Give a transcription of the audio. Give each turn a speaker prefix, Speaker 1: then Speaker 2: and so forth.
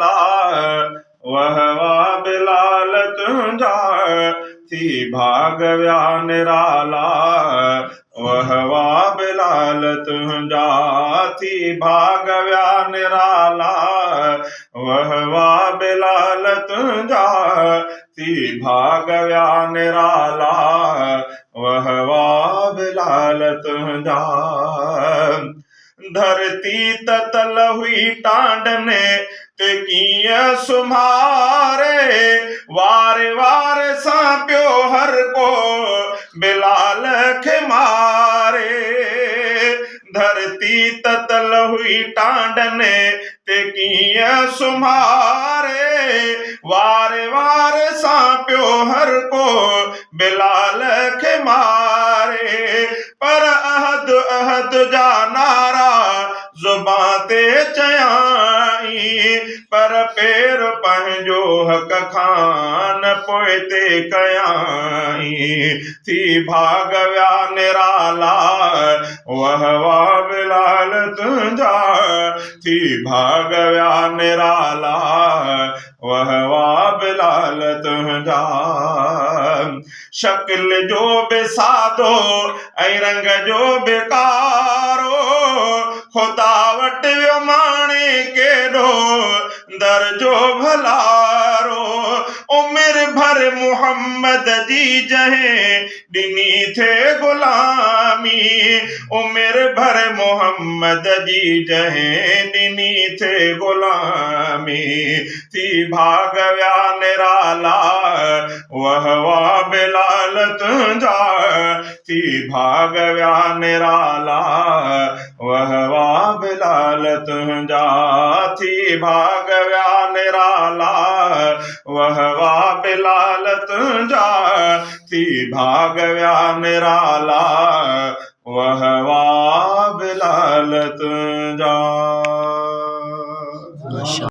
Speaker 1: निराला, वह वा बिलाल तुझा थी भागव्या निराला, वह वा बिलाल तुझा थी भागव्या निराला, वह वा बिलाल तुझा थी भागव्या निराला, वह वा बिलाल तुझा। धरती ततल हुई टांडने ते कीअं सुम्हारे, वार वार सां पियो हर को बिलाल खे मारे। धरती ततल हुई टांडने ते कीअं सुम्हारे, वार वार सां पियो हर को बिलाल खे मारे। पर अहद अहद जा नारा ज़ुबां ते चयाई, पर पेर पंहिंजो हक़ खां न पोइ ते कयाई। थी भागव्या निराला, वह वा बिलाल तुझा थी भागव्या निराला, वह वा बिलाल तुझा। शक्ल जो बि सादो ऐं रंग जो बि कारो, ख़ुदा वटि वियो माणे केॾो दर्जो भलारो। उमिरि भर मुहम्मद जी जंहिं ॾिनी थे ग़ुलामी, उमिरि भर मुहम्मद जी जंहिं ॾिनी थे ग़ुलामी। थी भागव्या निराला, वह वा बिलाल तुझा थी भागव्या निराला, वह वा बिलाल तुझा थी भागव्या निराला, वह वा बिलाल तुझा थी भागव्या निराला, वह वा बिलाल तुझा।